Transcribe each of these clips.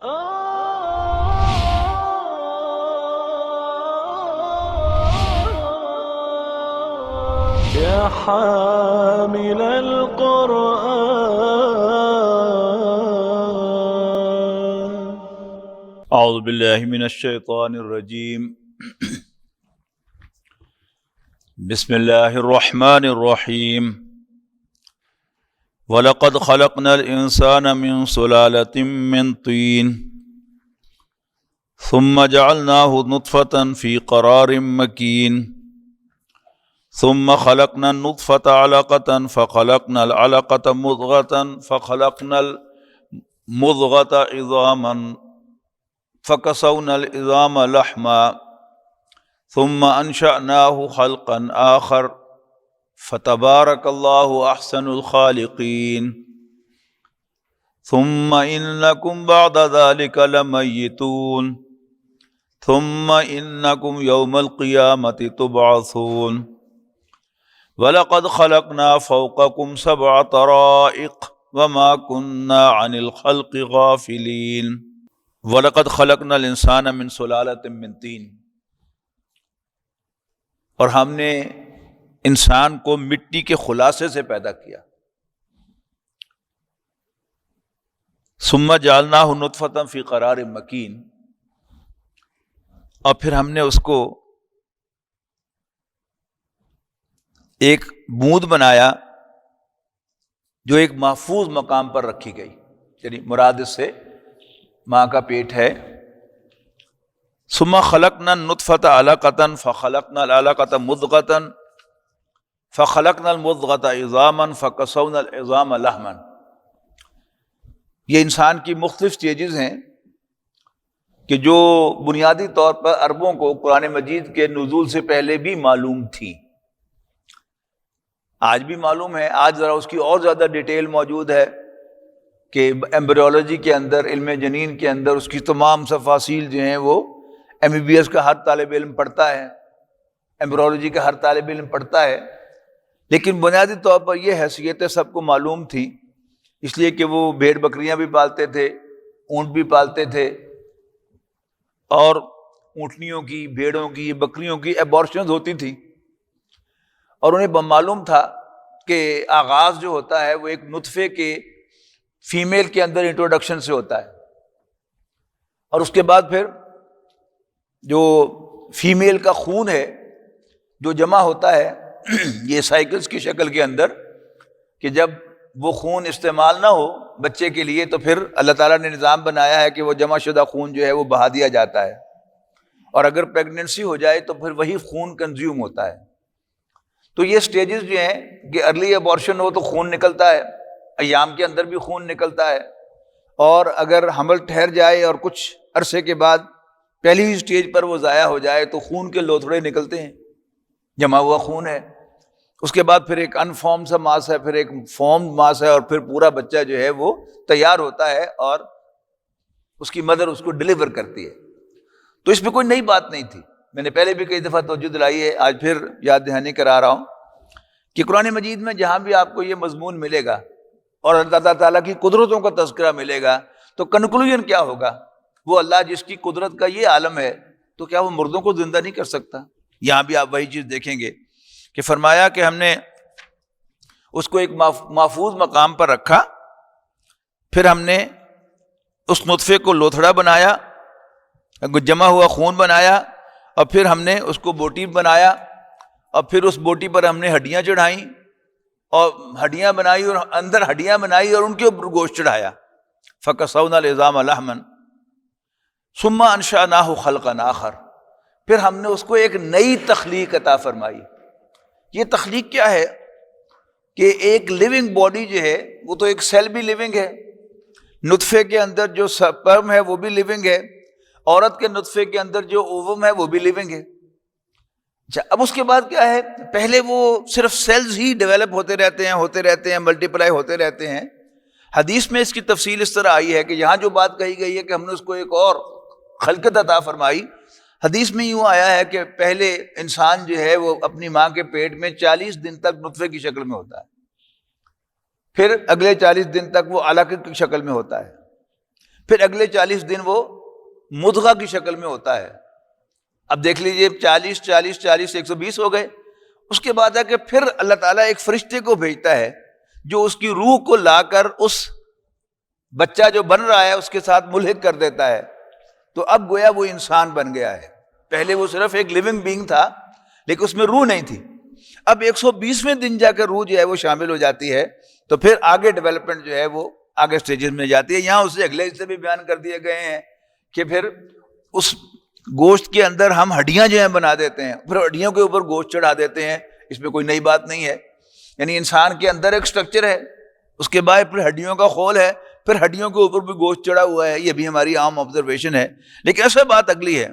يا حامل القرآن. اعوذ باللہ من الشیطان الرجیم. بسم اللہ الرحمن الرحیم. وَلَقَدْ خَلَقْنَا الْإِنسَانَ مِنْ صُلَالَةٍ مِّنْ طِينٍ ثُمَّ جَعَلْنَاهُ نُطْفَةً فِي قَرَارٍ مَّكِينٍ ثُمَّ خَلَقْنَا النُّطْفَةَ عَلَقَةً فَخَلَقْنَا الْعَلَقَةَ مُضْغَةً فَخَلَقْنَا الْمُضْغَةَ عِظَامًا فَكَسَوْنَا الْعِظَامَ لَحْمًا ثُمَّ أَنشَأْنَاهُ خَلْقًا آخَرَ فَتَبَارَكَ اللَّهُ أَحْسَنُ الْخَالِقِينَ. ثُمَّ إِنَّكُمْ بَعْدَ ذَلِكَ لَمَيِّتُونَ ثُمَّ إِنَّكُمْ يَوْمَ الْقِيَامَةِ تُبْعَثُونَ. وَلَقَدْ خَلَقْنَا فَوْقَكُمْ سَبْعَ طَرَائِقَ وَمَا كُنَّا عَنِ الْخَلْقِ غَافِلِينَ. وَلَقَدْ خَلَقْنَا الْإِنسَانَ مِنْ صُلَالَةٍ مِّن طِينٍ، اور ہم نے انسان کو مٹی کے خلاصے سے پیدا کیا. ثم جعلناہ نطفۃ فی قرار مکین، اور پھر ہم نے اس کو ایک بوند بنایا جو ایک محفوظ مقام پر رکھی گئی، یعنی مراد اس سے ماں کا پیٹ ہے. ثم خلقنا النطفۃ علقۃ فخلقنا العلقۃ مضغۃ فخلقنا المضغۃ عظاما فکسونا العظام لحما. یہ انسان کی مختلف سٹیجز ہیں کہ جو بنیادی طور پر عربوں کو قرآن مجید کے نزول سے پہلے بھی معلوم تھی، آج بھی معلوم ہے. آج ذرا اس کی اور زیادہ ڈیٹیل موجود ہے کہ ایمبریولوجی کے اندر، علم جنین کے اندر اس کی تمام تفاصیل جو ہیں وہ MBBS کا ہر طالب علم پڑھتا ہے، ایمبریولوجی کا ہر طالب علم پڑھتا ہے. لیکن بنیادی طور پر یہ حیثیتیں سب کو معلوم تھی، اس لیے کہ وہ بھیڑ بکریاں بھی پالتے تھے، اونٹ بھی پالتے تھے، اور اونٹنیوں کی، بھیڑوں کی، بکریوں کی ایبارشنز ہوتی تھی، اور انہیں معلوم تھا کہ آغاز جو ہوتا ہے وہ ایک نطفے کے فیمیل کے اندر انٹروڈکشن سے ہوتا ہے، اور اس کے بعد پھر جو فیمیل کا خون ہے جو جمع ہوتا ہے یہ سائیکلز کی شکل کے اندر، کہ جب وہ خون استعمال نہ ہو بچے کے لیے تو پھر اللہ تعالیٰ نے نظام بنایا ہے کہ وہ جمع شدہ خون جو ہے وہ بہا دیا جاتا ہے، اور اگر پریگننسی ہو جائے تو پھر وہی خون کنزیوم ہوتا ہے. تو یہ سٹیجز جو ہیں کہ ارلی ایبارشن ہو تو خون نکلتا ہے، ایام کے اندر بھی خون نکلتا ہے، اور اگر حمل ٹھہر جائے اور کچھ عرصے کے بعد پہلی ہی سٹیج پر وہ ضائع ہو جائے تو خون کے لوتھڑے نکلتے ہیں، جمع ہوا خون ہے. اس کے بعد پھر ایک انفارم سا ماس ہے، پھر ایک فارمڈ ماس ہے، اور پھر پورا بچہ جو ہے وہ تیار ہوتا ہے اور اس کی مدر اس کو ڈلیور کرتی ہے. تو اس میں کوئی نئی بات نہیں تھی، میں نے پہلے بھی کئی دفعہ توجہ دلائی ہے، آج پھر یاد دہانی کرا رہا ہوں کہ قرآن مجید میں جہاں بھی آپ کو یہ مضمون ملے گا اور اللہ تعالیٰ کی قدرتوں کا تذکرہ ملے گا تو کنکلوژن کیا ہوگا؟ وہ اللہ جس کی قدرت کا یہ عالم ہے تو کیا وہ مردوں کو زندہ نہیں کر سکتا؟ یہاں بھی آپ وہی چیز دیکھیں گے کہ فرمایا کہ ہم نے اس کو ایک محفوظ مقام پر رکھا، پھر ہم نے اس نطفے کو لوتھڑا بنایا، جمع ہوا خون بنایا، اور پھر ہم نے اس کو بوٹی بنایا، اور پھر اس بوٹی پر ہم نے ہڈیاں چڑھائیں، اور ہڈیاں بنائی اور اندر ہڈیاں بنائی اور ان کے اوپر گوشت چڑھایا. فَكَسَوْنَا الْعِظَامَ لَحْمًا ثُمَّ أَنشَأْنَاهُ خَلْقًا آخَرَ. پھر ہم نے اس کو ایک نئی تخلیق عطا فرمائی. یہ تخلیق کیا ہے کہ ایک لیونگ باڈی جو ہے وہ تو ایک سیل بھی لیونگ ہے، نطفے کے اندر جو سپرم ہے وہ بھی لیونگ ہے، عورت کے نطفے کے اندر جو اووم ہے وہ بھی لیونگ ہے. اب اس کے بعد کیا ہے؟ پہلے وہ صرف سیلز ہی ڈیولپ ہوتے رہتے ہیں، ملٹیپلائی ہوتے رہتے ہیں. حدیث میں اس کی تفصیل اس طرح آئی ہے کہ یہاں جو بات کہی گئی ہے کہ ہم نے اس کو ایک اور خلقت عطا فرمائی، حدیث میں یوں آیا ہے کہ پہلے انسان جو ہے وہ اپنی ماں کے پیٹ میں 40 دن تک نطفے کی شکل میں ہوتا ہے، پھر اگلے 40 دن تک وہ علقہ کی شکل میں ہوتا ہے، پھر اگلے 40 دن وہ مضغہ کی شکل میں ہوتا ہے. اب دیکھ لیجئے 40 40 40 120 ہو گئے. اس کے بعد ہے کہ پھر اللہ تعالیٰ ایک فرشتے کو بھیجتا ہے جو اس کی روح کو لا کر اس بچہ جو بن رہا ہے اس کے ساتھ ملحق کر دیتا ہے. تو اب گویا وہ انسان بن گیا ہے. پہلے وہ صرف ایک لیونگ بینگ تھا لیکن اس میں روح نہیں تھی. اب 120ویں دن جا کر روح جو ہے وہ شامل ہو جاتی ہے. تو پھر آگے ڈیولپمنٹ جو ہے وہ آگے سٹیجز میں جاتی ہے. یہاں اسے اگلے حصے بھی بیان کر دیے گئے ہیں کہ پھر اس گوشت کے اندر ہم ہڈیاں جو ہیں بنا دیتے ہیں, پھر ہڈیوں کے اوپر گوشت چڑھا دیتے ہیں. اس میں کوئی نئی بات نہیں ہے. یعنی انسان کے اندر ایک سٹرکچر ہے, اس کے بعد پھر ہڈیوں کا خول ہے, پھر ہڈیوں کے اوپر بھی گوشت چڑھا ہوا ہے. یہ بھی ہماری عام آبزرویشن ہے. لیکن ایسا بات اگلی ہے,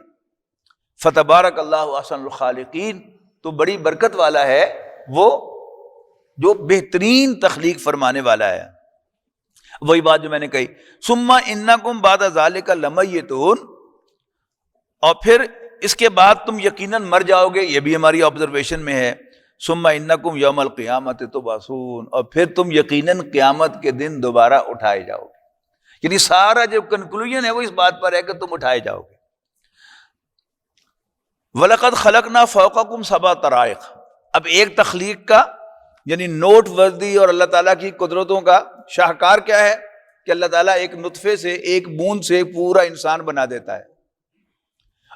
فتبارک اللہ احسن الخالقین, تو بڑی برکت والا ہے وہ جو بہترین تخلیق فرمانے والا ہے. وہی بات جو میں نے کہی, ثم انکم بعد ذلک لمیتون, اور پھر اس کے بعد تم یقیناً مر جاؤ گے. یہ بھی ہماری آبزرویشن میں ہے. ثم انکم یوم القیامت تبعثون, اور پھر تم یقیناً قیامت کے دن دوبارہ اٹھائے جاؤ گے. یعنی سارا جو کنکلوژن ہے وہ اس بات پر ہے کہ تم اٹھائے جاؤ گے. وَلَقَدْ خَلَقْنَا فَوْقَكُمْ سَبْعَ طَرَائِقَ, اب ایک تخلیق کا یعنی نوٹ وردی اور اللہ تعالیٰ کی قدرتوں کا شاہکار کیا ہے کہ اللہ تعالیٰ ایک نطفے سے, ایک بوند سے پورا انسان بنا دیتا ہے.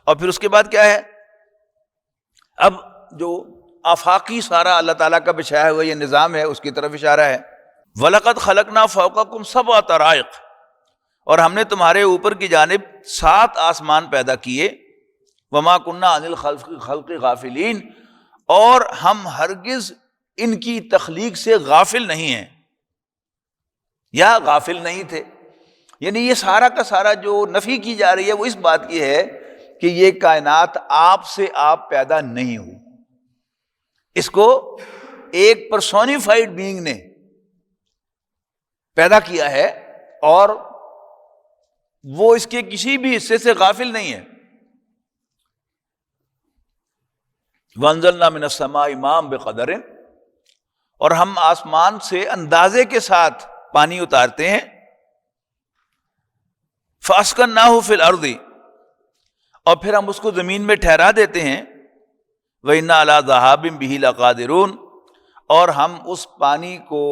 اور پھر اس کے بعد کیا ہے, اب جو آفاقی سارا اللہ تعالیٰ کا بچھایا ہوا یہ نظام ہے اس کی طرف اشارہ ہے. وَلَقَدْ خَلَقْنَا فَوْقَكُمْ سَبْعَ طَرَائِقَ, اور ہم نے تمہارے اوپر کی جانب 7 آسمان پیدا کیے. وَمَا كُنَّا عَنِ الْخَلْقِ غَافِلِينَ, اور ہم ہرگز ان کی تخلیق سے غافل نہیں ہیں یا غافل نہیں تھے. یعنی یہ سارا کا سارا جو نفی کی جا رہی ہے وہ اس بات کی ہے کہ یہ کائنات آپ سے آپ پیدا نہیں ہوئی. اس کو ایک پرسونیفائڈ بینگ نے پیدا کیا ہے اور وہ اس کے کسی بھی حصے سے غافل نہیں ہے. وَأَنزَلْنَا مِنَ السَّمَاءِ مَاءً بِقَدَرٍ, اور ہم آسمان سے اندازے کے ساتھ پانی اتارتے ہیں. فَأَسْكَنَّاهُ فِي الْأَرْضِ, اور پھر ہم اس کو زمین میں ٹھہرا دیتے ہیں. وَإِنَّا عَلَىٰ ذَهَابٍ بِهِ لَقَادِرُونَ, اور ہم اس پانی کو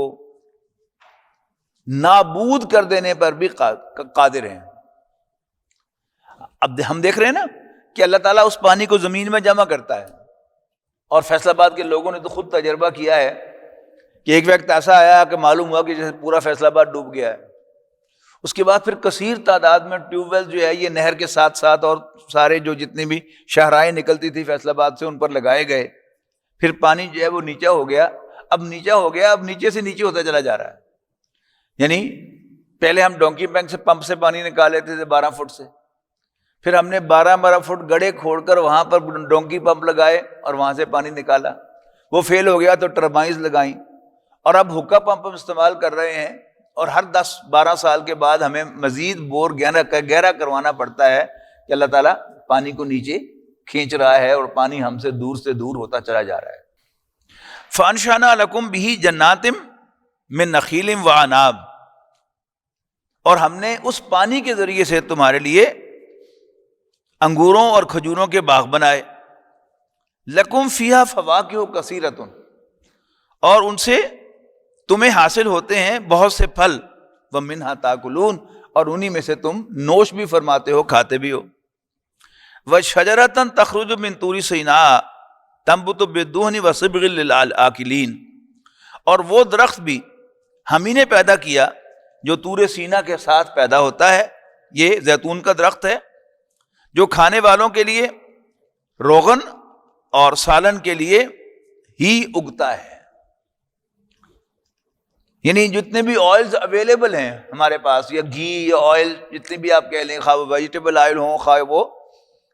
نابود کر دینے پر بھی قادر ہیں. اب ہم دیکھ رہے ہیں نا کہ اللہ تعالیٰ اس پانی کو زمین میں جمع کرتا ہے, اور فیصل آباد کے لوگوں نے تو خود تجربہ کیا ہے کہ ایک وقت ایسا آیا کہ معلوم ہوا کہ جیسے پورا فیصل آباد ڈوب گیا ہے. اس کے بعد پھر کثیر تعداد میں ٹیوب ویل جو ہے یہ نہر کے ساتھ ساتھ اور سارے جو جتنی بھی شاہراہیں نکلتی تھی فیصل آباد سے ان پر لگائے گئے. پھر پانی جو ہے وہ نیچا ہو گیا, اب نیچے سے نیچے ہوتا چلا جا رہا ہے. یعنی پہلے ہم ڈونکی بینک سے پمپ سے پانی نکال لیتے تھے 12 فٹ سے, پھر ہم نے 12 فٹ گڑھے کھوڑ کر وہاں پر ڈونکی پمپ لگائے اور وہاں سے پانی نکالا. وہ فیل ہو گیا تو ٹربائنز لگائیں, اور اب حکا پمپ ہم استعمال کر رہے ہیں, اور ہر 10-12 سال کے بعد ہمیں مزید بور گہرا کروانا پڑتا ہے کہ اللہ تعالیٰ پانی کو نیچے کھینچ رہا ہے اور پانی ہم سے دور ہوتا چلا جا رہا ہے. فَأَنشَأْنَا لَكُمْ بِهِ جَنَّاتٍ مِّن نَخِيلٍ وَأَعْنَابٍ, اور ہم نے اس پانی کے ذریعے سے تمہارے لیے انگوروں اور کھجوروں کے باغ بنائے. لَكُمْ فِيهَا فَوَاكِهُ كَثِيرَةٌ, اور ان سے تمہیں حاصل ہوتے ہیں بہت سے پھل. وَمِنْهَا تَأْكُلُونَ, اور انہی میں سے تم نوش بھی فرماتے ہو, کھاتے بھی ہو. وَشَجَرَةً تَخْرُجُ مِنْ طُورِ سِينَاءَ تَنبُتُ بِالدُّهْنِ وَصِبْغٍ لِلْآكِلِينَ, اور وہ درخت بھی ہم ہی نے پیدا کیا جو طور سینا کے ساتھ پیدا ہوتا ہے. یہ زیتون کا درخت ہے جو کھانے والوں کے لیے روغن اور سالن کے لیے ہی اگتا ہے. یعنی جتنے بھی آئلز اویلیبل ہیں ہمارے پاس, یا گھی یا آئل جتنے بھی آپ کہہ لیں, خواہ وہ ویجیٹیبل آئل ہوں خواہ وہ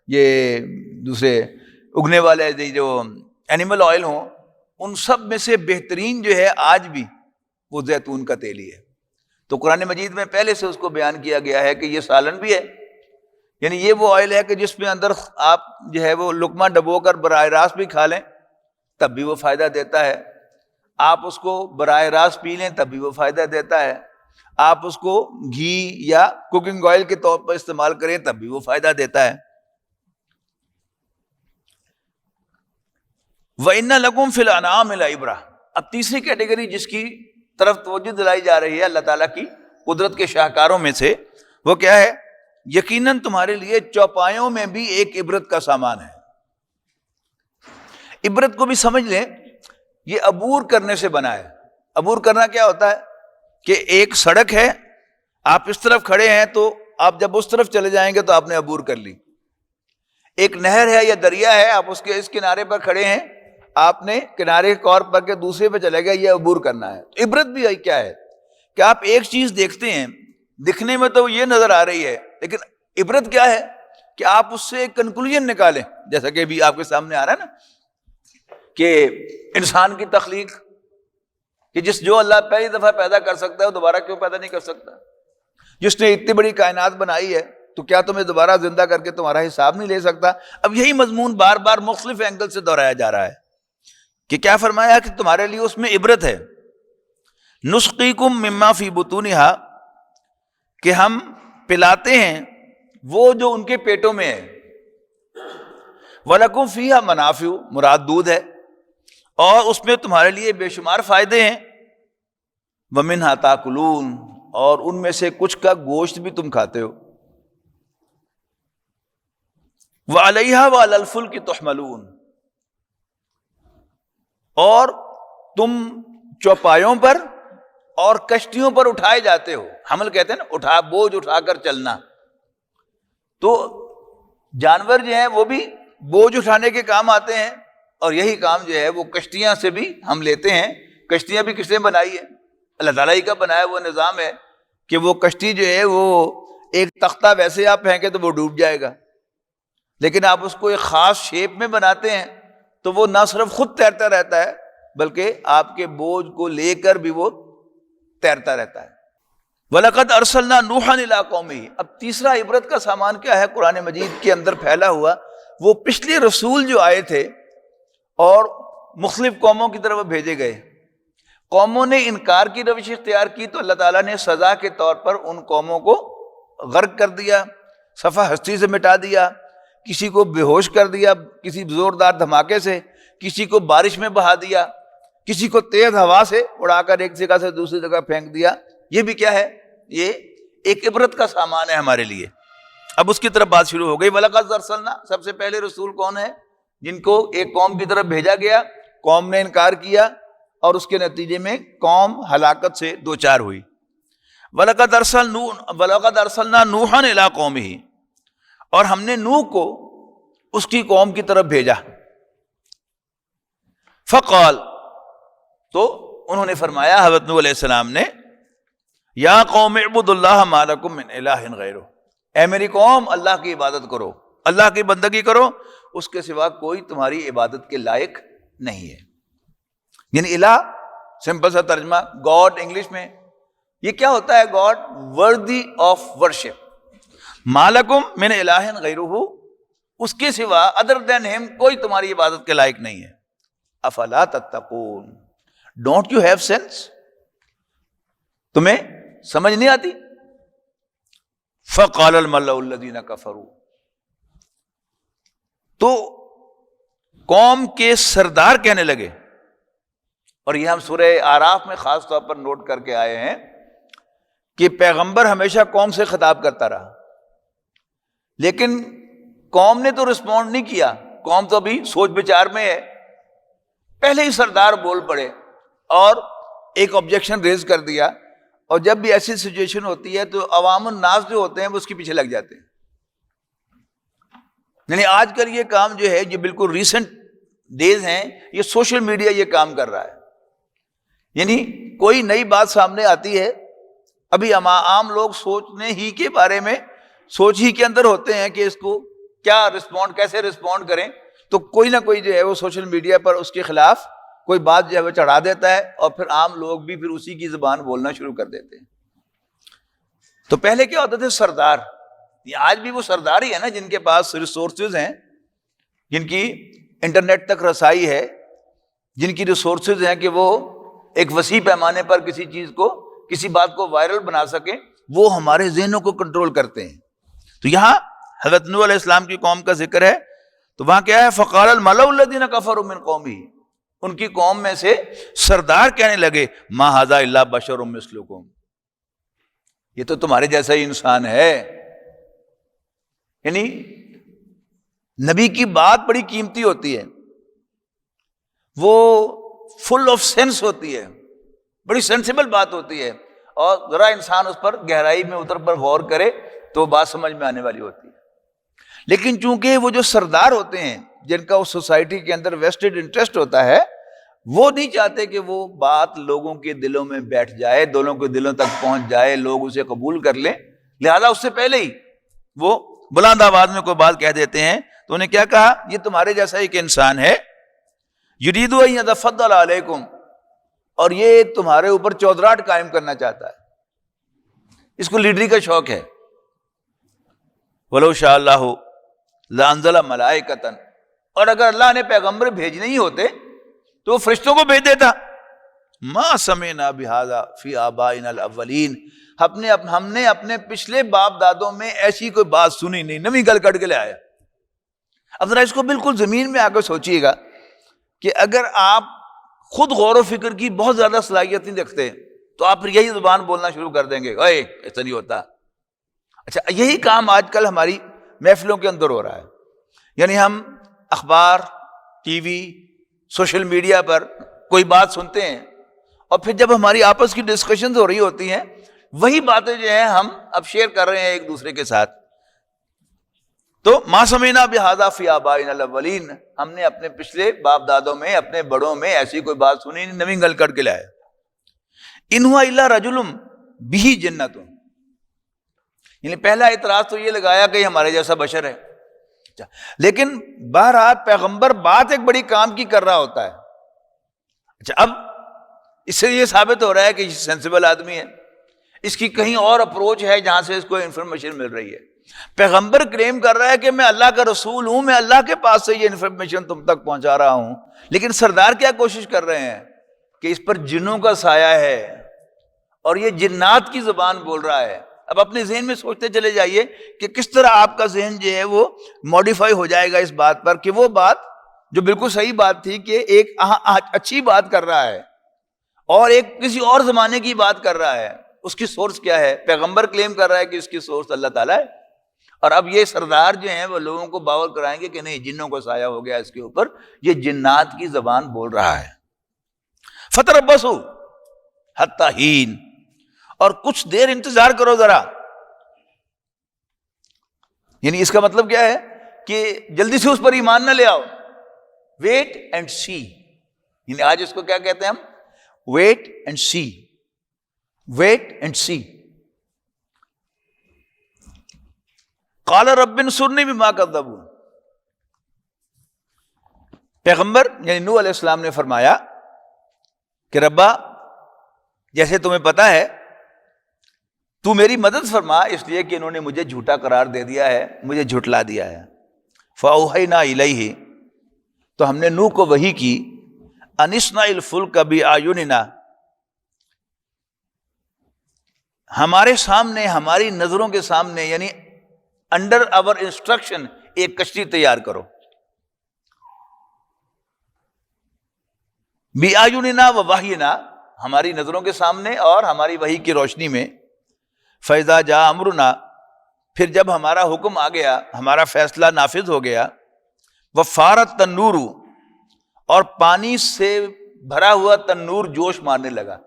یہ دوسرے اگنے والے جو اینیمل آئل ہوں, ان سب میں سے بہترین جو ہے آج بھی وہ زیتون کا تیل ہی ہے. تو قرآن مجید میں پہلے سے اس کو بیان کیا گیا ہے کہ یہ سالن بھی ہے. یعنی یہ وہ آئل ہے کہ جس میں اندر آپ جو ہے وہ لقمہ ڈبو کر براہ راست بھی کھا لیں تب بھی وہ فائدہ دیتا ہے, آپ اس کو براہ راست پی لیں تب بھی وہ فائدہ دیتا ہے. آپ اس کو گھی یا کوکنگ آئل کے طور پر استعمال کریں تب بھی وہ فائدہ دیتا ہے. وَإِنَّ لَكُمْ فِي الْأَنْعَامِ لَعِبْرَةً. اب تیسری کیٹیگری جس کی طرف توجہ دلائی جا رہی ہے اللہ تعالیٰ کی قدرت کے شاہکاروں میں سے، وہ کیا ہے؟ یقیناً تمہارے لیے چوپایوں میں بھی ایک عبرت کا سامان ہے. عبرت کو بھی سمجھ لیں، یہ عبور کرنے سے بنا ہے. عبور کرنا کیا ہوتا ہے کہ ایک سڑک ہے، آپ اس طرف کھڑے ہیں تو آپ جب اس طرف چلے جائیں گے تو آپ نے عبور کر لی. ایک نہر ہے یا دریا ہے، آپ اس کے اس کنارے پر کھڑے ہیں، آپ نے کنارے کور پر کے دوسرے پہ چلے گئے، یہ عبور کرنا ہے. عبرت بھی کیا ہے کہ آپ ایک چیز دیکھتے ہیں، دکھنے میں تو یہ نظر آ رہی ہے، لیکن عبرت کیا ہے کہ آپ اس سے ایک کنکلوژن نکالیں. جیسا کہ ابھی آپ کے سامنے آ رہا ہے نا کہ انسان کی تخلیق، کہ جو اللہ پہلی دفعہ پیدا کر سکتا ہے وہ دوبارہ کیوں پیدا نہیں کر سکتا؟ جس نے اتنی بڑی کائنات بنائی ہے تو کیا تمہیں دوبارہ زندہ کر کے تمہارا حساب نہیں لے سکتا؟ اب یہی مضمون بار بار مختلف اینگل سے دہرایا جا رہا ہے کہ کیا فرمایا کہ تمہارے لیے اس میں عبرت ہے. نسقیکم مما فی بطونہا، کہ ہم پلاتے ہیں وہ جو ان کے پیٹوں میں ہے. وَلَكُمْ فِيهَا مَنَافِعُ، مراد دودھ ہے، اور اس میں تمہارے لیے بے شمار فائدے ہیں. وَمِنْهَا تَأْكُلُونَ، اور ان میں سے کچھ کا گوشت بھی تم کھاتے ہو. وَعَلَيْهَا وَعَلَى الْفُلْكِ تُحْمَلُونَ، اور تم چوپایوں پر اور کشتیوں پر اٹھائے جاتے ہو. حمل کہتے ہیں نا، بوجھ اٹھا کر چلنا. تو جانور جو ہیں وہ بھی بوجھ اٹھانے کے کام آتے ہیں، اور یہی کام جو ہے وہ کشتیاں سے بھی ہم لیتے ہیں. کشتیاں بھی کس نے بنائی ہے؟ اللہ تعالیٰ ہی کا بنایا وہ نظام ہے کہ وہ کشتی جو ہے وہ ایک تختہ ویسے آپ پھینکیں تو وہ ڈوب جائے گا، لیکن آپ اس کو ایک خاص شیپ میں بناتے ہیں تو وہ نہ صرف خود تیرتا رہتا ہے بلکہ آپ کے بوجھ کو لے کر بھی وہ تیرتا رہتا ہے. وَلَقَدْ أَرْسَلْنَا نُوحًا إِلَىٰ قَوْمِهِ. اب تیسرا عبرت کا سامان کیا ہے قرآن مجید کے اندر پھیلا ہوا؟ وہ پچھلے رسول جو آئے تھے اور مختلف قوموں کی طرف بھیجے گئے، قوموں نے انکار کی روش اختیار کی تو اللہ تعالیٰ نے سزا کے طور پر ان قوموں کو غرق کر دیا، صفحہ ہستی سے مٹا دیا. کسی کو بے ہوش کر دیا کسی زوردار دھماکے سے، کسی کو بارش میں بہا دیا، کسی کو تیز ہوا سے اڑا کر ایک جگہ سے دوسری جگہ پھینک دیا. یہ بھی کیا ہے؟ یہ ایک عبرت کا سامان ہے ہمارے لیے. اب اس کی طرف بات شروع ہو گئی. وَلَقَدْ أَرْسَلْنَا، سب سے پہلے رسول کون ہے؟ جن کو ایک قوم کی طرف بھیجا گیا، قوم نے انکار کیا اور اس کے نتیجے میں قوم ہلاکت سے دوچار ہوئی. وَلَقَدْ أَرْسَلْنَا نُوحًا إِلَىٰ قَوْمِهِ، اور ہم نے نوح کو اس کی قوم کی طرف بھیجا. فقال، تو انہوں نے فرمایا حضرت نوح علیہ السلام نے، یا قوم اعبدوا اللہ ما لکم من الہ غیرہ، اے میری قوم اللہ کی عبادت کرو، اللہ کی بندگی کرو، اس کے سوا کوئی تمہاری عبادت کے لائق نہیں ہے. یعنی الہ سمپل سا ترجمہ گاڈ انگلش میں، یہ کیا ہوتا ہے؟ God worthy of worship. ما لکم من الہ غیرہ، اس کے سوا ادر دین ہم کوئی تمہاری عبادت کے لائق نہیں ہے. افلا تتقون، ڈونٹ یو ہیو سینس، تمہیں سمجھ نہیں آتی؟ فقال الملأ الذین کفروا، تو قوم کے سردار کہنے لگے، اور یہ ہم سورہ اعراف میں خاص طور پر نوٹ کر کے آئے ہیں کہ پیغمبر ہمیشہ قوم سے خطاب کرتا رہا، لیکن قوم نے تو رسپونڈ نہیں کیا. قوم تو ابھی سوچ بچار میں ہے. پہلے ہی سردار بول پڑے اور ایک آبجیکشن ریز کر دیا. اور جب بھی ایسی سچویشن ہوتی ہے تو عوام الناس جو ہوتے ہیں وہ اس کے پیچھے لگ جاتے ہیں. یعنی آج کل یہ کام جو ہے، یہ بالکل ریسنٹ ڈیز ہیں، یہ سوشل میڈیا یہ کام کر رہا ہے. یعنی کوئی نئی بات سامنے آتی ہے، ابھی عام لوگ سوچنے ہی کے بارے میں سوچ ہی کے اندر ہوتے ہیں کہ اس کو کیا رسپونڈ، کیسے رسپونڈ کریں، تو کوئی نہ کوئی جو ہے وہ سوشل میڈیا پر اس کے خلاف کوئی بات جو ہے وہ چڑھا دیتا ہے، اور پھر عام لوگ بھی پھر اسی کی زبان بولنا شروع کر دیتے ہیں. تو پہلے کیا ہوتے تھے؟ سردار. آج بھی وہ سردار ہی ہے نا جن کے پاس ریسورسز ہیں، جن کی انٹرنیٹ تک رسائی ہے، جن کی ریسورسز ہیں کہ وہ ایک وسیع پیمانے پر کسی چیز کو کسی بات کو وائرل بنا سکیں، وہ ہمارے ذہنوں کو کنٹرول کرتے ہیں۔ تو یہاں حضرت نوح علیہ السلام کی قوم کا ذکر ہے، تو وہاں کیا ہے، فقال الملأ الذین کفروا من قومہ، ان کی قوم میں سے سردار کہنے لگے ما ھذا الا بشر مثلکم، یہ تو تمہارے جیسا ہی انسان ہے۔ یعنی نبی کی بات بڑی قیمتی ہوتی ہے، وہ فل آف سینس ہوتی ہے، بڑی سینسیبل بات ہوتی ہے، اور ذرا انسان اس پر گہرائی میں اتر پر غور کرے تو بات سمجھ میں آنے والی ہوتی ہے۔ لیکن چونکہ وہ جو سردار ہوتے ہیں جن کا اس سوسائٹی کے اندر ویسٹڈ انٹرسٹ ہوتا ہے، وہ نہیں چاہتے کہ وہ بات لوگوں کے دلوں میں بیٹھ جائے، دونوں کے دلوں تک پہنچ جائے، لوگ اسے قبول کر لیں، لہذا اس سے پہلے ہی وہ بلند آواز میں کوئی بات کہہ دیتے ہیں۔ تو انہیں کیا کہا، یہ تمہارے جیسا ایک انسان ہے، یرید ان یتفضل علیکم، اور یہ تمہارے اوپر چودراہٹ قائم کرنا چاہتا ہے، اس کو لیڈری کا شوق ہے۔ وَلَوْ شَاءَ اللَّهُ لَأَنزَلَ مَلَائِكَةً، اور اگر اللہ نے پیغمبر بھیجنے ہی ہوتے تو وہ فرشتوں کو بھیج دیتا۔ مَا سَمِعْنَا بِهَذَا فِي آبَائِنَا الْأَوَّلِينَ، ہم نے اپنے پچھلے باپ دادوں میں ایسی کوئی بات سنی نہیں، نویں گل کٹ کے لے آیا۔ اب ذرا اس کو بالکل زمین میں آ کے سوچیے گا کہ اگر آپ خود غور و فکر کی بہت زیادہ صلاحیت نہیں رکھتے تو آپ پھر یہی زبان بولنا شروع کر دیں گے، اے ایسا نہیں ہوتا۔ اچھا، یہی کام آج کل ہماری محفلوں کے اندر ہو رہا ہے، یعنی ہم اخبار، ٹی وی، سوشل میڈیا پر کوئی بات سنتے ہیں، اور پھر جب ہماری آپس کی ڈسکشنز ہو رہی ہوتی ہیں، وہی باتیں جو ہیں ہم اب شیئر کر رہے ہیں ایک دوسرے کے ساتھ۔ تو ما سمعنا بہذا فی آبائنا الاولین، ہم نے اپنے پچھلے باپ دادوں میں، اپنے بڑوں میں ایسی کوئی بات سنی نہیں، نویں گل کر کے لایا۔ ان ہوا الا رجل بہ جنۃ، یعنی پہلا اعتراض تو یہ لگایا کہ یہ ہمارے جیسا بشر ہے، لیکن بہرحال پیغمبر بات ایک بڑی کام کی کر رہا ہوتا ہے۔ اچھا، اب اس سے یہ ثابت ہو رہا ہے کہ یہ سینسیبل آدمی ہے، اس کی کہیں اور اپروچ ہے جہاں سے اس کو انفارمیشن مل رہی ہے۔ پیغمبر کلیم کر رہا ہے کہ میں اللہ کا رسول ہوں، میں اللہ کے پاس سے یہ انفارمیشن تم تک پہنچا رہا ہوں، لیکن سردار کیا کوشش کر رہے ہیں کہ اس پر جنوں کا سایہ ہے اور یہ جنات کی زبان بول رہا ہے۔ اب اپنے ذہن میں سوچتے چلے جائیے کہ کس طرح آپ کا ذہن جو ہے وہ موڈیفائی ہو جائے گا اس بات پر کہ وہ بات جو بالکل صحیح بات تھی کہ ایک اچھی بات کر رہا ہے اور ایک کسی اور زمانے کی بات کر رہا ہے، اس کی سورس کیا ہے؟ پیغمبر کلیم کر رہا ہے کہ اس کی سورس اللہ تعالیٰ ہے، اور اب یہ سردار جو ہیں وہ لوگوں کو باور کرائیں گے کہ نہیں، جنوں کو سایہ ہو گیا اس کے اوپر، یہ جنات کی زبان بول رہا ہے۔ فتربصوا حتی حین، اور کچھ دیر انتظار کرو ذرا، یعنی اس کا مطلب کیا ہے کہ جلدی سے اس پر ایمان نہ لے آؤ۔ ویٹ اینڈ سی، یعنی آج اس کو کیا کہتے ہیں ہم؟ Wait and see, wait and see. قال رب انصرنی بما کذبون، پیغمبر یعنی نوح علیہ السلام نے فرمایا کہ ربا جیسے تمہیں پتا ہے تو میری مدد فرما، اس لیے کہ انہوں نے مجھے جھوٹا قرار دے دیا ہے، مجھے جھٹلا دیا ہے۔ فاوحینا الیہ، تو ہم نے نوح کو وحی کی، ان اصنع الفلک باعیننا، ہمارے سامنے، ہماری نظروں کے سامنے، یعنی انڈر آور انسٹرکشن ایک کشتی تیار کرو۔ باعیننا ووحینا، ہماری نظروں کے سامنے اور ہماری وحی کی روشنی میں۔ فَإِذَا جَاءَ أَمْرُنَا، پھر جب ہمارا حکم آ گیا، ہمارا فیصلہ نافذ ہو گیا۔ وَفَارَ التَّنُّورُ، اور پانی سے بھرا ہوا تنور جوش مارنے لگا۔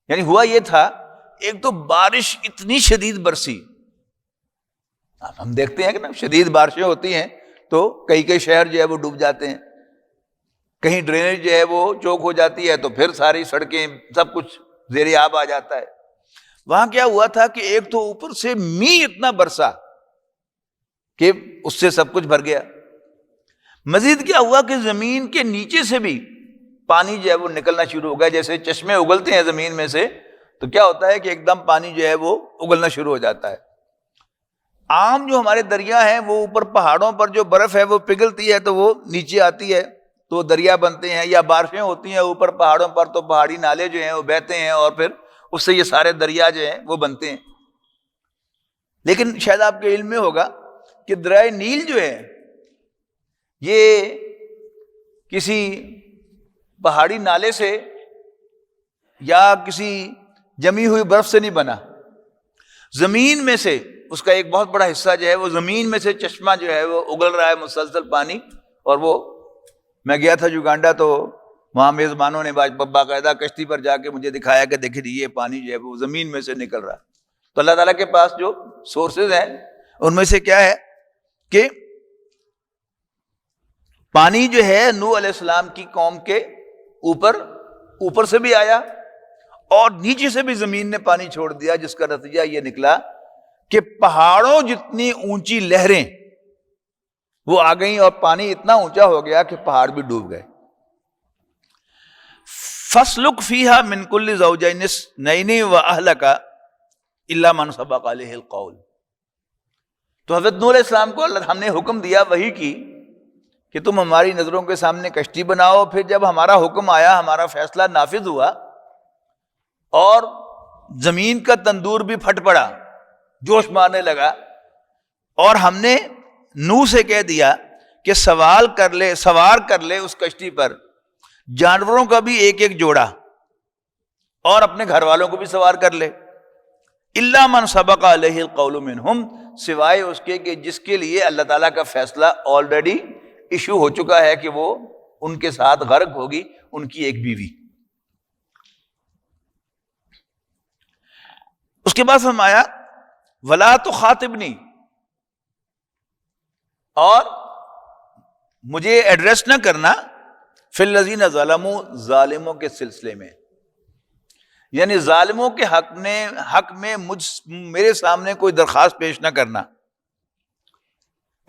یعنی ہوا یہ تھا، ایک تو بارش اتنی شدید برسی، اب ہم دیکھتے ہیں کہ نا شدید بارشیں ہوتی ہیں تو کئی شہر جو ہے وہ ڈوب جاتے ہیں، کہیں ڈرینیج جو ہے وہ چوک ہو جاتی ہے تو پھر ساری سڑکیں سب کچھ زیر آب آ جاتا ہے۔ وہاں کیا ہوا تھا کہ ایک تو اوپر سے می اتنا برسا کہ اس سے سب کچھ بھر گیا، مزید کیا ہوا کہ زمین کے نیچے سے بھی پانی جو ہے وہ نکلنا شروع ہو گیا، جیسے چشمے اگلتے ہیں زمین میں سے تو کیا ہوتا ہے کہ ایک دم پانی جو ہے وہ اگلنا شروع ہو جاتا ہے۔ عام جو ہمارے دریا ہیں وہ اوپر پہاڑوں پر جو برف ہے وہ پگھلتی ہے تو وہ نیچے آتی ہے تو دریا بنتے ہیں، یا بارشیں ہوتی ہیں اوپر پہاڑوں پر تو پہاڑی نالے جو ہیں وہ بہتے ہیں اور پھر اس سے یہ سارے دریا جو ہیں وہ بنتے ہیں. لیکن شاید آپ کے علم میں ہوگا کہ دریائے نیل جو ہے یہ کسی پہاڑی نالے سے یا کسی جمی ہوئی برف سے نہیں بنا. زمین میں سے اس کا ایک بہت بڑا حصہ جو ہے وہ زمین میں سے چشمہ جو ہے وہ اگل رہا ہے مسلسل پانی. اور وہ میں گیا تھا یوگانڈا تو وہاں میزبانوں نے باقاعدہ کشتی پر جا کے مجھے دکھایا کہ دیکھیں یہ پانی جو ہے وہ زمین میں سے نکل رہا ہے. تو اللہ تعالیٰ کے پاس جو سورسز ہیں ان میں سے کیا ہے کہ پانی جو ہے نوح علیہ السلام کی قوم کے اوپر سے بھی آیا اور نیچے سے بھی زمین نے پانی چھوڑ دیا، جس کا نتیجہ یہ نکلا کہ پہاڑوں جتنی اونچی لہریں وہ آ گئیں اور پانی اتنا اونچا ہو گیا کہ پہاڑ بھی ڈوب گئے. فَاسْلُكْ فِيهَا مِنْ كُلِّ زَوْجَيْنِ اثْنَيْنِ وَأَهْلَكَ إِلَّا مَنْ سَبَقَ عَلَيْهِ الْقَوْلُ. تو حضرت نوح علیہ السلام کو ہم نے حکم دیا وحی کی کہ تم ہماری نظروں کے سامنے کشتی بناؤ. پھر جب ہمارا حکم آیا، ہمارا فیصلہ نافذ ہوا اور زمین کا تندور بھی پھٹ پڑا، جوش مارنے لگا، اور ہم نے نوح سے کہہ دیا کہ سوار کر لے اس کشتی پر جانوروں کا بھی ایک ایک جوڑا اور اپنے گھر والوں کو بھی سوار کر لے. الا من سبق علیہ القول منہم، سوائے اس کے کہ جس کے لیے اللہ تعالیٰ کا فیصلہ آلریڈی ایشو ہو چکا ہے کہ وہ ان کے ساتھ غرق ہوگی، ان کی ایک بیوی. اس کے بعد فرمایا ولا تخاطبنی، اور مجھے ایڈریس نہ کرنا فی الذین ظلموا، ظالموں کے سلسلے میں، یعنی ظالموں کے حق میں میرے سامنے کوئی درخواست پیش نہ کرنا.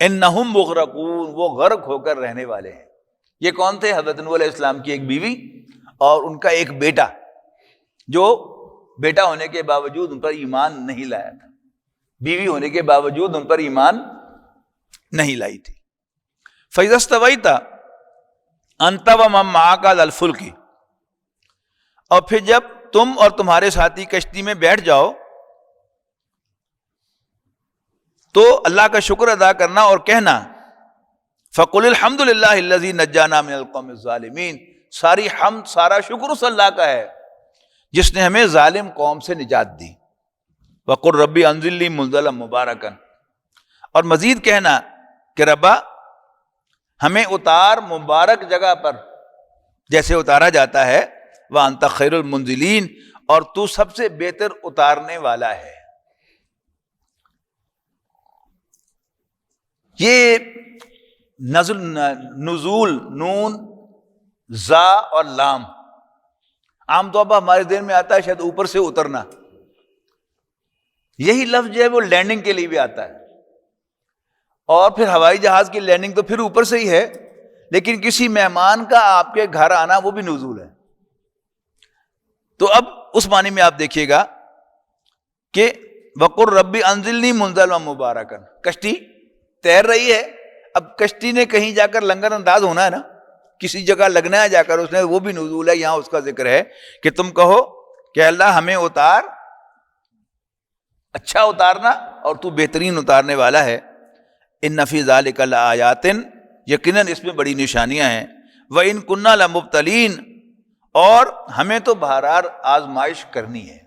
انہم مغرقون، وہ غرق ہو کر رہنے والے ہیں. یہ کون تھے؟ حضرت نوح علیہ السلام کی ایک بیوی اور ان کا ایک بیٹا، جو بیٹا ہونے کے باوجود ان پر ایمان نہیں لایا تھا، بیوی ہونے کے باوجود ان پر ایمان نہیں لائی تھی. فَإِذَا اسْتَوَيْتَ أَنْتَ وَمَن مَّعَكَ عَلَى الْفُلْكِ، اور پھر جب تم اور تمہارے ساتھی کشتی میں بیٹھ جاؤ تو اللہ کا شکر ادا کرنا اور کہنا فَقُلِ الْحَمْدُ لِلَّهِ الَّذِي نَجَّانَا مِنَ الْقَوْمِ الظَّالِمِينَ، ساری حمد، سارا شکر اس اللہ کا ہے جس نے ہمیں ظالم قوم سے نجات دی. وَقُلْ رَبِّ أَنزِلْنِي مُنزَلًا مُبَارَكًا، اور مزید کہنا کہ ربا ہمیں اتار مبارک جگہ پر جیسے اتارا جاتا ہے، وَأَنْتَ خَيْرُ الْمُنزِلِينَ، اور تو سب سے بہتر اتارنے والا ہے. یہ نزول نون زا اور لام عام طور پر ہمارے ذہن میں آتا ہے شاید اوپر سے اترنا. یہی لفظ جو ہے وہ لینڈنگ کے لیے بھی آتا ہے، اور پھر ہوائی جہاز کی لینڈنگ تو پھر اوپر سے ہی ہے، لیکن کسی مہمان کا آپ کے گھر آنا وہ بھی نزول ہے. تو اب اس معنی میں آپ دیکھیے گا کہ وَقُلْ رَبِّ أَنزِلْنِي مُنزَلًا مُبَارَكًا، کشتی تیر رہی ہے. اب کشتی نے کہیں جا کر لنگر انداز ہونا ہے نا، کسی جگہ لگنا ہے جا کر اس نے، وہ بھی نزول ہے. یہاں اس کا ذکر ہے کہ تم کہو کہ اللہ ہمیں اتار، اچھا اتارنا، اور تو بہترین اتارنے والا ہے. ان فی ذلک لآیات، یقیناً اس میں بڑی نشانیاں ہیں. وَإِن كُنَّا لَمُبْتَلِينَ، اور ہمیں تو بہرحال آزمائش کرنی ہے.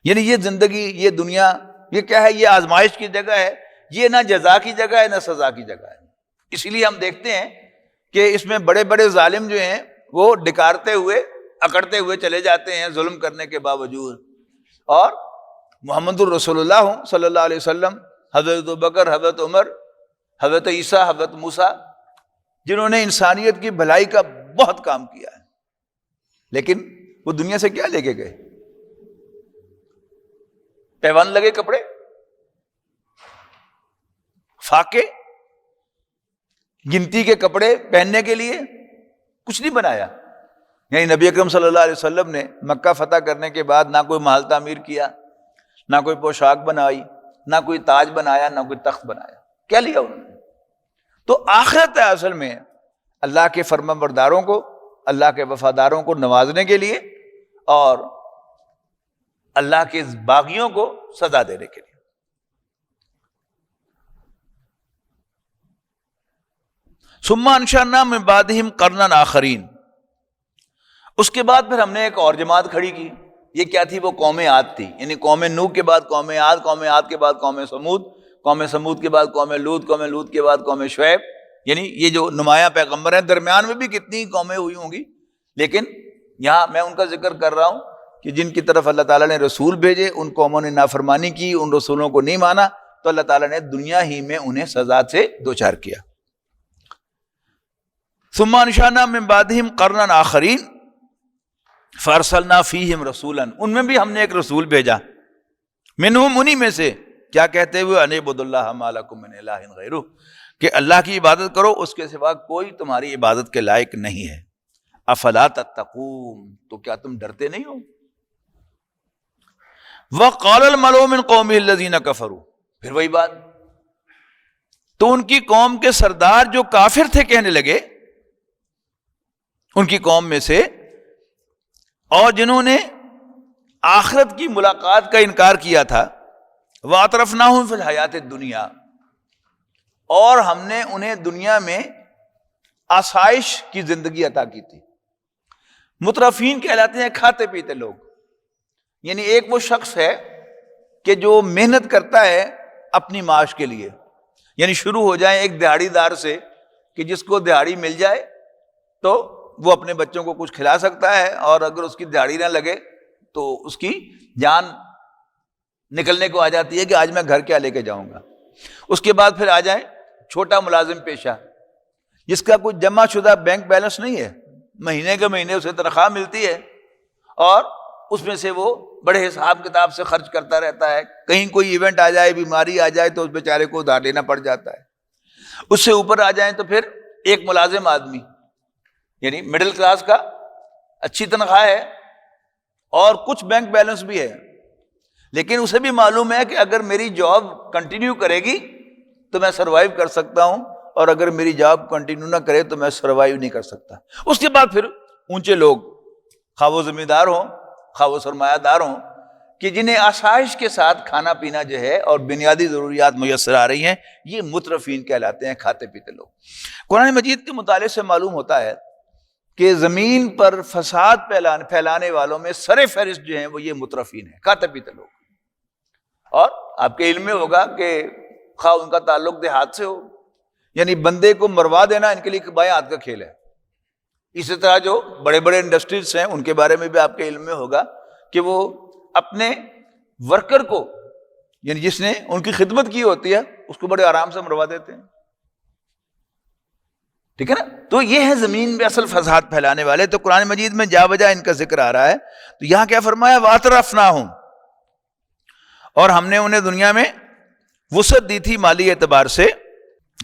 یعنی یہ زندگی، یہ دنیا، یہ کیا ہے؟ یہ آزمائش کی جگہ ہے. یہ نہ جزا کی جگہ ہے نہ سزا کی جگہ ہے. اسی لیے ہم دیکھتے ہیں کہ اس میں بڑے بڑے ظالم جو ہیں وہ ڈکارتے ہوئے، اکڑتے ہوئے چلے جاتے ہیں ظلم کرنے کے باوجود. اور محمد الرسول اللہ صلی اللہ علیہ وسلم، حضرت ابوبکر، حضرت عمر، حضرت عیسیٰ، حضرت موسیٰ، جنہوں نے انسانیت کی بھلائی کا بہت کام کیا ہے، لیکن وہ دنیا سے کیا لے کے گئے؟ پیوند لگے کپڑے، فاقے، گنتی کے کپڑے پہننے کے لیے کچھ نہیں بنایا. یعنی نبی اکرم صلی اللہ علیہ وسلم نے مکہ فتح کرنے کے بعد نہ کوئی محل تعمیر کیا، نہ کوئی پوشاک بنائی، نہ کوئی تاج بنایا، نہ کوئی تخت بنایا. کیا لیا انہوں نے؟ تو آخرت ہے اصل میں اللہ کے فرمانبرداروں کو، اللہ کے وفاداروں کو نوازنے کے لیے، اور اللہ کے باغیوں کو سزا دینے کے لیے۔ ثم انشأنا من بعدہم قرنا آخرین، اس کے بعد پھر ہم نے ایک اور جماعت کھڑی کی۔ یہ کیا تھی؟ وہ قوم عاد تھی، یعنی قوم نوح کے بعد قوم عاد، قوم عاد کے بعد قوم سمود، قوم سمود کے بعد قوم لوط، قوم لوط کے بعد قوم شعیب، یعنی یہ جو نمایاں پیغمبر ہیں، درمیان میں بھی کتنی قومیں ہوئی ہوں گی، لیکن یہاں میں ان کا ذکر کر رہا ہوں کہ جن کی طرف اللہ تعالیٰ نے رسول بھیجے، ان قوموں نے نافرمانی کی، ان رسولوں کو نہیں مانا، تو اللہ تعالیٰ نے دنیا ہی میں انہیں سزا سے دوچار کیا۔ ثم انشأنا من بعدہم قرنا آخرین فارسلنا فیہم رسولا، ان میں بھی ہم نے ایک رسول بھیجا، منہم، انہی میں سے، کیا کہتے ہوئے؟ ان اعبدوا اللہ ما لکم من الہ غیرہ، کہ اللہ کی عبادت کرو، اس کے سوا کوئی تمہاری عبادت کے لائق نہیں ہے۔ افلا تتقون، تو کیا تم ڈرتے نہیں ہو؟ وقال الملأ من قومه الذین کفروا، پھر وہی بات، تو ان کی قوم کے سردار جو کافر تھے کہنے لگے، ان کی قوم میں سے، اور جنہوں نے آخرت کی ملاقات کا انکار کیا تھا، وَأَطْرَفْنَاهُمْ فِي الْحَيَاةِ الدُّنْيَا، اور ہم نے انہیں دنیا میں آسائش کی زندگی عطا کی تھی۔ مترفین کہلاتے ہیں کھاتے پیتے لوگ، یعنی ایک وہ شخص ہے کہ جو محنت کرتا ہے اپنی معاش کے لیے، یعنی شروع ہو جائیں ایک دہاڑی دار سے کہ جس کو دہاڑی مل جائے تو وہ اپنے بچوں کو کچھ کھلا سکتا ہے، اور اگر اس کی دہاڑی نہ لگے تو اس کی جان نکلنے کو آ جاتی ہے کہ آج میں گھر کیا لے کے جاؤں گا۔ اس کے بعد پھر آ جائیں چھوٹا ملازم پیشہ، جس کا کوئی جمع شدہ بینک بیلنس نہیں ہے، مہینے کے مہینے اسے تنخواہ ملتی ہے، اور اس میں سے وہ بڑے حساب کتاب سے خرچ کرتا رہتا ہے، کہیں کوئی ایونٹ آ جائے، بیماری آ جائے تو اس بیچارے کو ادھار لینا پڑ جاتا ہے۔ اس سے اوپر آ جائیں تو پھر ایک ملازم آدمی، یعنی مڈل کلاس کا، اچھی تنخواہ ہے اور کچھ بینک بیلنس بھی ہے، لیکن اسے بھی معلوم ہے کہ اگر میری جاب کنٹینیو کرے گی تو میں سروائیو کر سکتا ہوں، اور اگر میری جاب کنٹینیو نہ کرے تو میں سروائیو نہیں کر سکتا۔ اس کے بعد پھر اونچے لوگ، خواہ وہ زمیندار ہوں خواہ وہ سرمایہ دار ہوں، کہ جنہیں آسائش کے ساتھ کھانا پینا جو ہے اور بنیادی ضروریات میسر آ رہی ہیں، یہ مترفین کہلاتے ہیں، کھاتے پیتے لوگ۔ قرآن مجید کے مطالعے سے معلوم ہوتا ہے کہ زمین پر فساد پھیلانے والوں میں سر فہرست جو ہیں وہ یہ مترفین ہیں، کھاتے پیتے لوگ۔ اور آپ کے علم میں ہوگا کہ خواہ ان کا تعلق دیہات سے ہو، یعنی بندے کو مروا دینا ان کے لیے بائیں ہاتھ کا کھیل ہے۔ اسی طرح جو بڑے بڑے انڈسٹریز ہیں ان کے بارے میں بھی آپ کے علم میں ہوگا کہ وہ اپنے ورکر کو، یعنی جس نے ان کی خدمت کی ہوتی ہے، اس کو بڑے آرام سے مروا دیتے ہیں، ٹھیک ہے نا؟ تو یہ ہے زمین میں اصل فساد پھیلانے والے۔ تو قرآن مجید میں جا بجا ان کا ذکر آ رہا ہے، تو یہاں کیا فرمایا؟ وَأَطْرَفْنَاهُمْ، اور ہم نے انہیں دنیا میں وسعت دی تھی مالی اعتبار سے،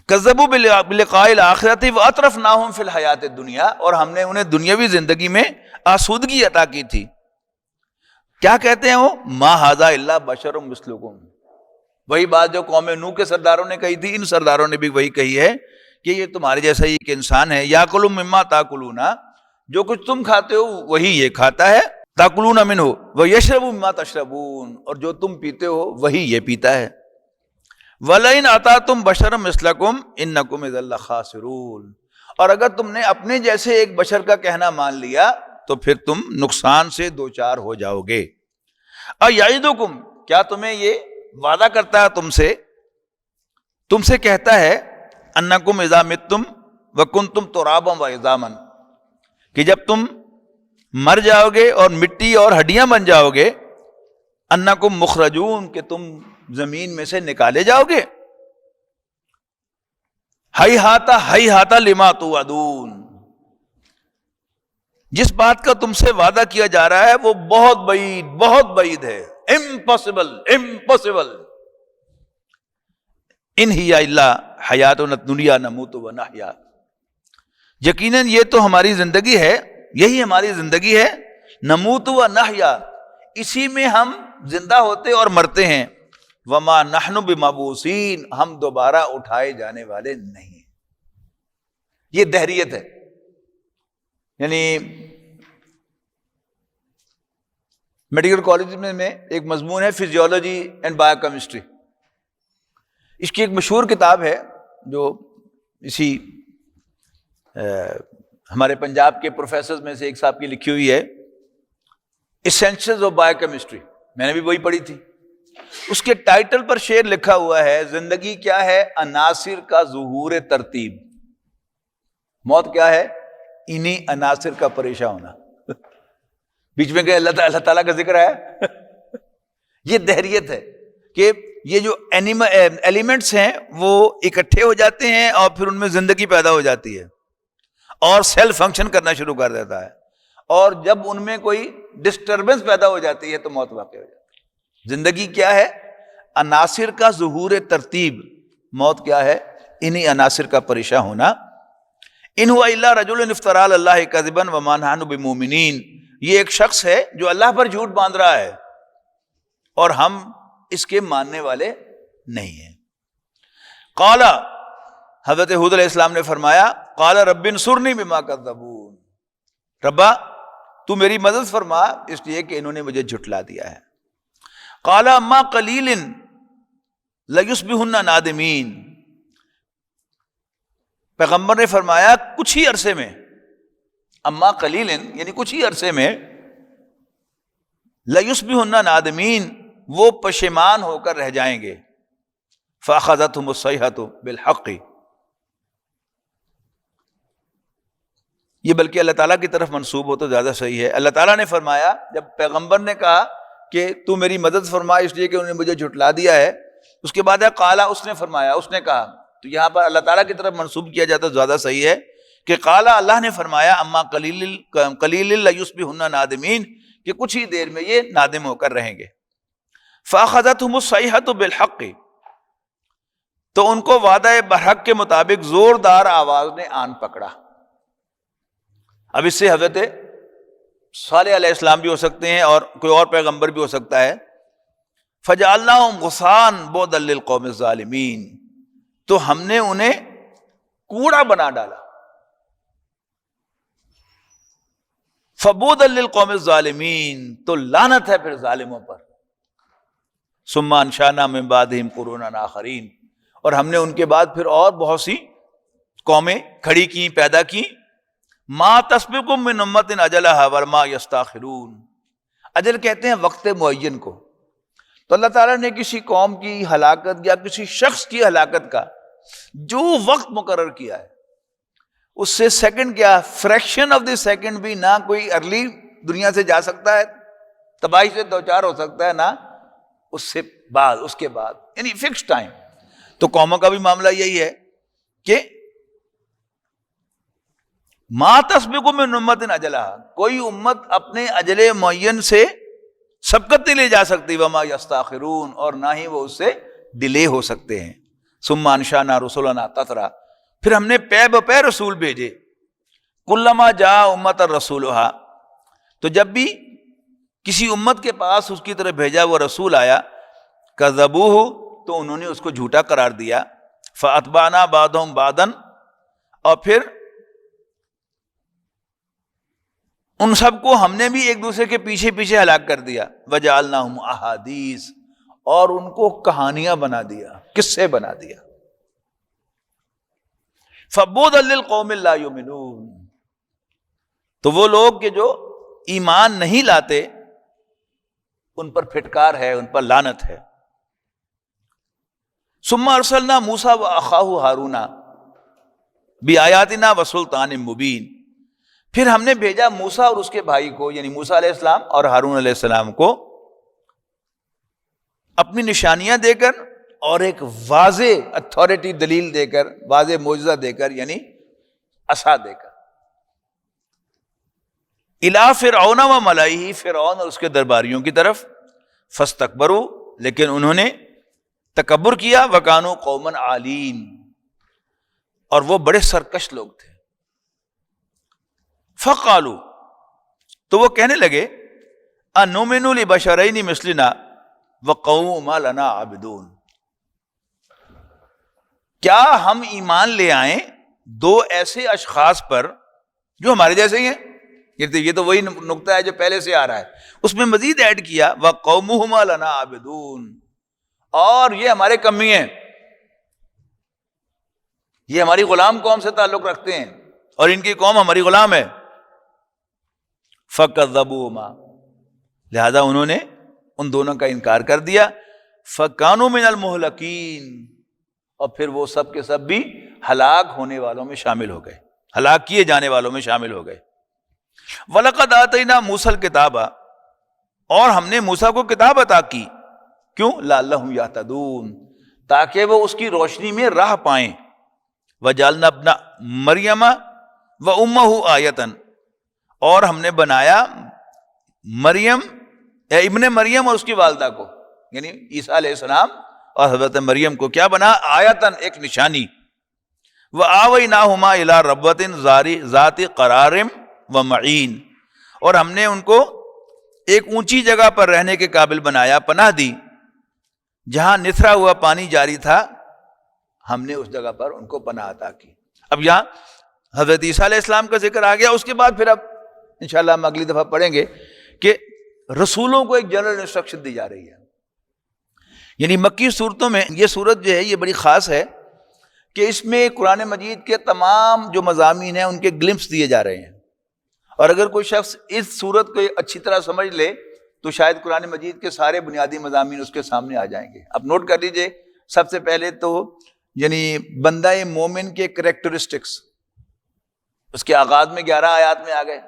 کذبوا بلقاء الآخرۃ وَأَطْرَفْنَاهُمْ فِي الْحَيَاةِ الدُّنْيَا، اور ہم نے انہیں دنیاوی زندگی میں آسودگی عطا کی تھی۔ کیا کہتے ہیں وہ؟ مَا هَذَا إِلَّا بَشَرٌ مِثْلُكُمْ، وہی بات جو قوم نوح کے سرداروں نے کہی تھی، ان سرداروں نے بھی وہی کہی ہے کہ یہ تمہارے جیسا ہی ایک انسان ہے۔ یاکل مما تاکلون، جو کچھ تم کھاتے ہو وہی یہ کھاتا ہے، تاکلون منہ ویشرب مما تشربون، اور جو تم پیتے ہو وہی یہ پیتا ہے۔ ولئن اتیتم بشرا مثلکم انکم اذا لخاسرون، اور اگر تم نے اپنے جیسے ایک بشر کا کہنا مان لیا تو پھر تم نقصان سے دوچار ہو جاؤ گے۔ ایعدکم، کیا تمہیں یہ وعدہ کرتا ہے تم سے کہتا ہے، انکم اذا متم وکنتم ترابا وعظاما، کہ جب تم مر جاؤ گے اور مٹی اور ہڈیاں بن جاؤ گے، انکم مخرجون، کہ تم زمین میں سے نکالے جاؤ گے۔ ہیہاتا لما توعدون، جس بات کا تم سے وعدہ کیا جا رہا ہے وہ بہت بعید ہے، امپاسبل۔ ان ہی الا حیاتنا الدنیا نموت و نحیا، یقیناً یہ تو ہماری زندگی ہے، یہی ہماری زندگی ہے، نموت و نحیا، اسی میں ہم زندہ ہوتے اور مرتے ہیں، وما نحن بمبعوثین، ہم دوبارہ اٹھائے جانے والے نہیں ہیں۔ یہ دہریت ہے، یعنی میڈیکل کالج میں ایک مضمون ہے فزیولوجی اینڈ بایو کیمسٹری. اس کی ایک مشہور کتاب ہے جو اسی ہمارے پنجاب کے پروفیسرز میں سے ایک صاحب کی لکھی ہوئی ہے، ایسینشلز آف بایو کیمسٹری. میں نے بھی وہی پڑھی تھی. اس کے ٹائٹل پر شعر لکھا ہوا ہے، زندگی کیا ہے؟ عناصر کا ظہور ترتیب. موت کیا ہے؟ انہی عناصر کا پریشان ہونا. بیچ میں کہ اللہ تعالیٰ کا ذکر ہے. یہ دہریت ہے کہ یہ جو ایلیمنٹس ہیں وہ اکٹھے ہو جاتے ہیں اور پھر ان میں زندگی پیدا ہو جاتی ہے اور سیل فنکشن کرنا شروع کر دیتا ہے، اور جب ان میں کوئی ڈسٹربنس پیدا ہو جاتی ہے تو موت واقع ہو جاتی ہے. زندگی کیا ہے؟ عناصر کا ظہور ترتیب. موت کیا ہے؟ انہی عناصر کا پریشان ہونا. ان ہوا الا رجل افترى علی اللہ کذبا وما نحن بمؤمنین. یہ ایک شخص ہے جو اللہ پر جھوٹ باندھ رہا ہے اور ہم اس کے ماننے والے نہیں ہیں. قال، حضرت ہود علیہ السلام نے فرمایا، قال رب انصرنی بما کذبون. ربا تو میری مدد فرما اس لیے کہ انہوں نے مجھے جھٹلا دیا ہے. قال اما قلیل لیصبحن نادمین. پیغمبر نے فرمایا کچھ ہی عرصے میں، اما قلیل یعنی کچھ ہی عرصے میں، لیصبحن نادمین وہ پشیمان ہو کر رہ جائیں گے. فاخذتهم الصیحۃ بالحق. یہ بلکہ اللہ تعالیٰ کی طرف منسوب ہو تو زیادہ صحیح ہے. اللہ تعالیٰ نے فرمایا، جب پیغمبر نے کہا کہ تو میری مدد فرما اس لیے کہ انہوں نے مجھے جھٹلا دیا ہے، اس کے بعد ہے قالا، اس نے فرمایا، اس نے کہا. تو یہاں پر اللہ تعالیٰ کی طرف منسوب کیا جاتا تو زیادہ صحیح ہے کہ قالا، اللہ نے فرمایا، اما قلیل لیصبحن نادمین، کہ کچھ ہی دیر میں یہ نادم ہو کر رہیں گے. فاخذتهم الصیحۃ بالحق. تو ان کو وعدہ برحق کے مطابق زوردار آواز نے آن پکڑا. اب اس سے حضرت صالح علیہ السلام بھی ہو سکتے ہیں اور کوئی اور پیغمبر بھی ہو سکتا ہے. فجعلناہم غثاء بعدا للقوم الظالمین. تو ہم نے انہیں کوڑا بنا ڈالا. فبعدا للقوم الظالمین، تو لعنت ہے پھر ظالموں پر. ثم انشأنا من بعدہم قرونا آخرین. اور ہم نے ان کے بعد پھر اور بہت سی قومیں کھڑی کی، پیدا کی. ما تسبق من امت اجلها وما یستاخرون. اجل کہتے ہیں وقت معین کو. تو اللہ تعالیٰ نے کسی قوم کی ہلاکت یا کسی شخص کی ہلاکت کا جو وقت مقرر کیا ہے، اس سے سیکنڈ کیا، فریکشن آف دی سیکنڈ بھی نہ کوئی ارلی دنیا سے جا سکتا ہے، تباہی سے دوچار ہو سکتا ہے، نہ اس سے بعد، اس کے بعد، یعنی فکس ٹائم. تو قوموں کا بھی معاملہ یہی ہے کہ ما تسبق من امت اجلها، کوئی امت اپنے اجل معین سے سبقت نہیں لے جا سکتی. وما یستاخرون، اور نہ ہی وہ اس سے ڈیلے ہو سکتے ہیں. ثم انشأنا رسلنا تترا، پھر ہم نے پے بپے رسول بھیجے. کلما جاء امت رسولها، تو جب بھی کسی امت کے پاس اس کی طرف بھیجا وہ رسول آیا، کذبوہ، تو انہوں نے اس کو جھوٹا قرار دیا. فاتبعنا بعضهم بعضا، اور پھر ان سب کو ہم نے بھی ایک دوسرے کے پیچھے پیچھے ہلاک کر دیا. وجعلناہم احادیث، اور ان کو کہانیاں بنا دیا، قصے بنا دیا. فبعدا للقوم لا یؤمنون، تو وہ لوگ کہ جو ایمان نہیں لاتے ان پر پھٹکار ہے، ان پر لعنت ہے. ثم ارسلنا موسیٰ واخاہ ہارون بآیاتنا وسلطان مبین، پھر ہم نے بھیجا موسیٰ اور اس کے بھائی کو، یعنی موسیٰ علیہ السلام اور ہارون علیہ السلام کو، اپنی نشانیاں دے کر اور ایک واضح اتھارٹی دلیل دے کر، واضح معجزہ دے کر، یعنی عصا دے کر. الی فرعون و ملئہ، فرعون اور اس کے درباریوں کی طرف. فاستکبروا، لیکن انہوں نے تکبر کیا. وکانوا قوما عالین، اور وہ بڑے سرکش لوگ تھے. فقالوا، تو وہ کہنے لگے، انؤمن لبشرین مثلنا وقوم ما لنا عابدون، کیا ہم ایمان لے آئیں دو ایسے اشخاص پر جو ہمارے جیسے ہی ہیں، یہ تو وہی نقطہ ہے جو پہلے سے آ رہا ہے. اس میں مزید ایڈ کیا وَقَوْمُهُمَا لَنَا عَابِدُونَ, اور یہ ہمارے کمی ہیں, یہ ہماری غلام قوم سے تعلق رکھتے ہیں اور ان کی قوم ہماری غلام ہے. فَكَذَّبُوهُمَا, لہذا انہوں نے ان دونوں کا انکار کر دیا. فَكَانُوا مِنَ الْمُهْلَكِينَ, اور پھر وہ سب کے سب بھی ہلاک ہونے والوں میں شامل ہو گئے, ہلاک کیے جانے والوں میں شامل ہو گئے. وَلَقَدْ آتَيْنَا مُوسَى الْكِتَابَ, اور ہم نے موسیٰ کو کتاب عطا کی. کیوں؟ لَعَلَّهُمْ يَهْتَدُونَ, تاکہ وہ اس کی روشنی میں راہ پائیں. وَجَعَلْنَا ابْنَ مَرْيَمَ وَأُمَّهُ آیَةً, اور ہم نے بنایا مریم ابن مریم اور اس کی والدہ کو, یعنی عیسیٰ علیہ السلام اور حضرت مریم کو کیا بنا؟ آیتن, ایک نشانی. وَآوَيْنَاهُمَا إِلَىٰ رَبْوَةٍ ذَاتِ قَرَارٍ وَمَعِينٍ, اور ہم نے ان کو ایک اونچی جگہ پر رہنے کے قابل بنایا, پناہ دی, جہاں نثرا ہوا پانی جاری تھا, ہم نے اس جگہ پر ان کو پناہ عطا کی. اب یہاں حضرت عیسیٰ علیہ السلام کا ذکر آ گیا. اس کے بعد پھر اب انشاءاللہ ہم اگلی دفعہ پڑھیں گے کہ رسولوں کو ایک جنرل انسٹرکشن دی جا رہی ہے. یعنی مکی صورتوں میں یہ صورت جو ہے یہ بڑی خاص ہے کہ اس میں قرآن مجید کے تمام جو مضامین ہیں ان کے گلمپس دیے جا رہے ہیں. اور اگر کوئی شخص اس صورت کو اچھی طرح سمجھ لے تو شاید قرآن مجید کے سارے بنیادی مضامین اس کے سامنے آ جائیں گے. اب نوٹ کر لیجئے, سب سے پہلے تو یعنی بندہ مومن کے کریکٹرسٹکس, اس کے آغاز میں 11 آیات میں آ گئے.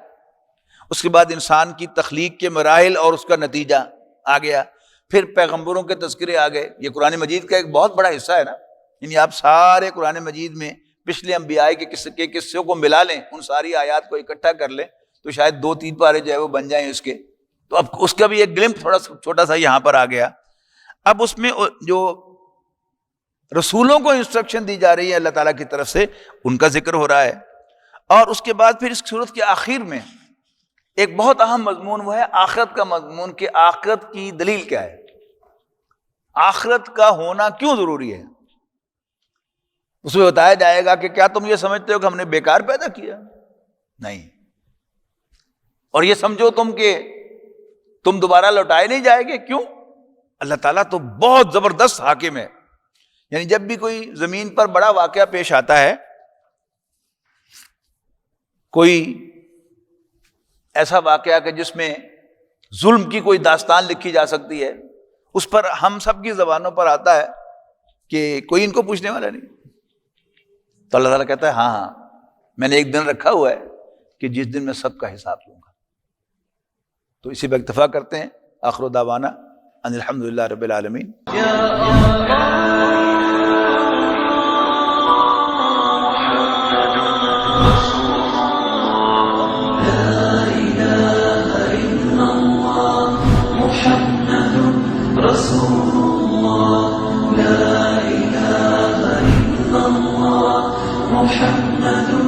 اس کے بعد انسان کی تخلیق کے مراحل اور اس کا نتیجہ آ گیا. پھر پیغمبروں کے تذکرے آ گئے. یہ قرآن مجید کا ایک بہت بڑا حصہ ہے نا, یعنی آپ سارے قرآن مجید میں پچھلے انبیاء کے قصوں کو ملا لیں, ان ساری آیات کو اکٹھا کر لیں تو شاید 2-3 پارے جو ہے وہ بن جائیں اس کے. تو اب اس کا بھی ایک گلمپ تھوڑا چھوٹا سا یہاں پر آ گیا. اب اس میں جو رسولوں کو انسٹرکشن دی جا رہی ہے اللہ تعالیٰ کی طرف سے, ان کا ذکر ہو رہا ہے. اور اس کے بعد پھر اس صورت کے آخر میں ایک بہت اہم مضمون وہ ہے آخرت کا مضمون, کہ آخرت کی دلیل کیا ہے, آخرت کا ہونا کیوں ضروری ہے. اس میں بتایا جائے گا کہ کیا تم یہ سمجھتے ہو کہ ہم نے بیکار پیدا کیا؟ نہیں. اور یہ سمجھو تم کہ تم دوبارہ لوٹائے نہیں جائے گے. کیوں؟ اللہ تعالیٰ تو بہت زبردست حاکم ہے. یعنی جب بھی کوئی زمین پر بڑا واقعہ پیش آتا ہے, کوئی ایسا واقعہ کہ جس میں ظلم کی کوئی داستان لکھی جا سکتی ہے, اس پر ہم سب کی زبانوں پر آتا ہے کہ کوئی ان کو پوچھنے والا نہیں. تو اللہ تعالیٰ کہتا ہے ہاں میں نے ایک دن رکھا ہوا ہے کہ جس دن میں سب کا حساب لوں گا. تو اسی پہ اکتفا کرتے ہیں. آخر دعوانا ان الحمدللہ رب العالمین. رسول الله لا إله إلا الله محمد